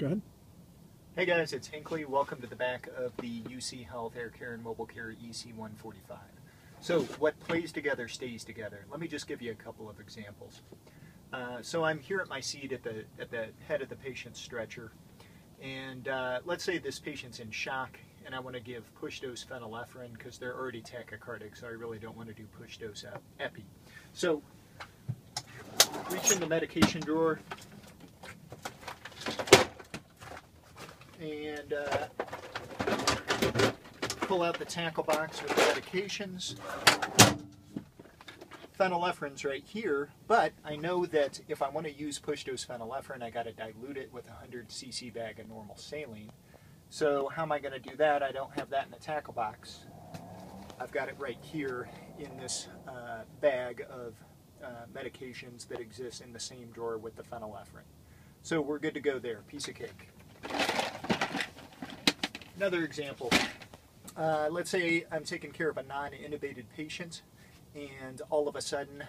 Go ahead. Hey guys, it's Hinckley. Welcome to the back of the UC Health Air Care and Mobile Care EC145. So what plays together stays together. Let me just give you a couple of examples. So I'm here at my seat at the head of the patient's stretcher, and let's say this patient's in shock and I want to give push dose phenylephrine because they're already tachycardic, so I really don't want to do push dose epi. So reach in the medication drawer and pull out the tackle box with the medications. Phenylephrine's right here, but I know that if I want to use push dose phenylephrine, I got to dilute it with a 100 cc bag of normal saline. So how am I going to do that? I don't have that in the tackle box. I've got it right here in this bag of medications that exists in the same drawer with the phenylephrine. So we're good to go there. Piece of cake. Another example. Let's say I'm taking care of a non-intubated patient, and all of a sudden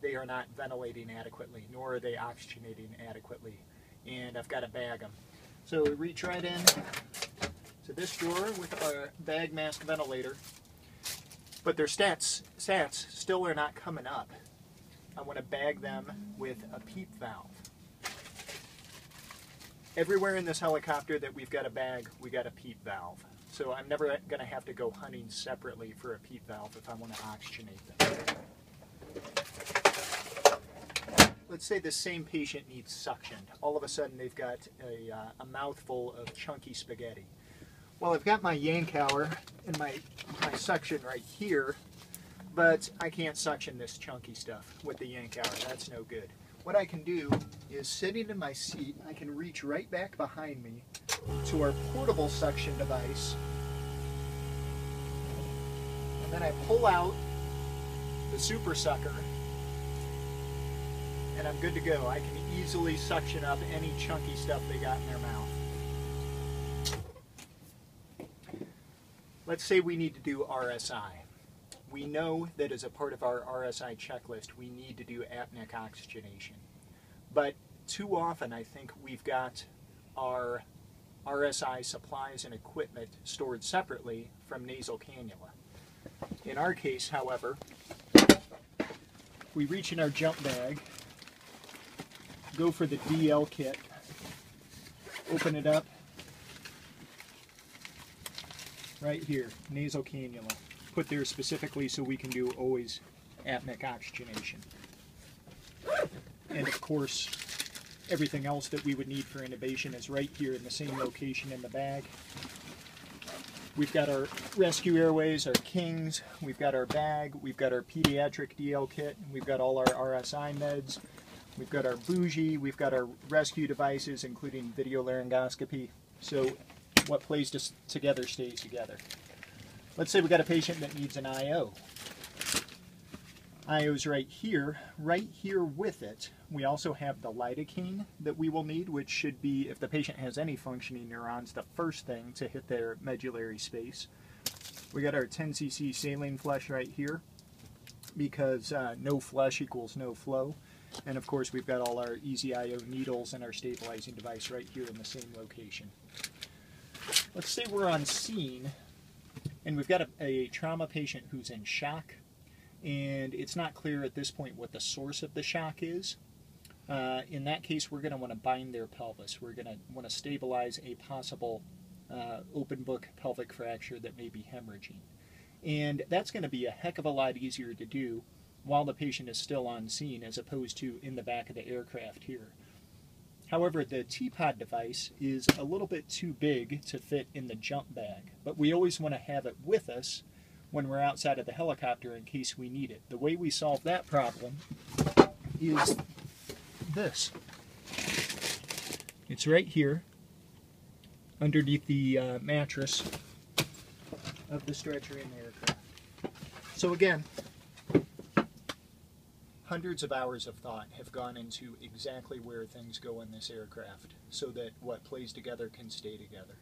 they are not ventilating adequately, nor are they oxygenating adequately, and I've got to bag them. So we reach right in to this drawer with our bag mask ventilator, but their stats still are not coming up. I want to bag them with a PEEP valve. Everywhere in this helicopter that we've got a bag, we got a PEEP valve. So I'm never going to have to go hunting separately for a PEEP valve if I want to oxygenate them. Let's say this same patient needs suctioned. All of a sudden they've got a mouthful of chunky spaghetti. Well, I've got my Yankauer and my suction right here, but I can't suction this chunky stuff with the Yankauer. That's no good. What I can do is, sitting in my seat, I can reach right back behind me to our portable suction device, and then I pull out the super sucker, and I'm good to go. I can easily suction up any chunky stuff they got in their mouth. Let's say we need to do RSI. We know that as a part of our RSI checklist, we need to do apneic oxygenation. But too often, I think we've got our RSI supplies and equipment stored separately from nasal cannula. In our case, however, we reach in our jump bag, go for the DL kit, open it up, right here, nasal cannula. Put there specifically so we can do always apneic oxygenation. And of course, everything else that we would need for intubation is right here in the same location in the bag. We've got our rescue airways, our Kings, we've got our bag, we've got our pediatric DL kit, we've got all our RSI meds, we've got our bougie, we've got our rescue devices including video laryngoscopy. So what plays together stays together. Let's say we got a patient that needs an IO. IO's right here with it. We also have the lidocaine that we will need, which should be, if the patient has any functioning neurons, the first thing to hit their medullary space. We got our 10 cc saline flush right here, because no flush equals no flow. And of course we've got all our easy IO needles and our stabilizing device right here in the same location. Let's say we're on scene and we've got a trauma patient who's in shock, and it's not clear at this point what the source of the shock is. In that case, we're going to want to bind their pelvis. We're going to want to stabilize a possible open book pelvic fracture that may be hemorrhaging. And that's going to be a heck of a lot easier to do while the patient is still on scene as opposed to in the back of the aircraft here. However, the T-pod device is a little bit too big to fit in the jump bag, but we always want to have it with us when we're outside of the helicopter in case we need it. The way we solve that problem is this. It's right here underneath the mattress of the stretcher in the aircraft. So again, hundreds of hours of thought have gone into exactly where things go in this aircraft so that what plays together can stay together.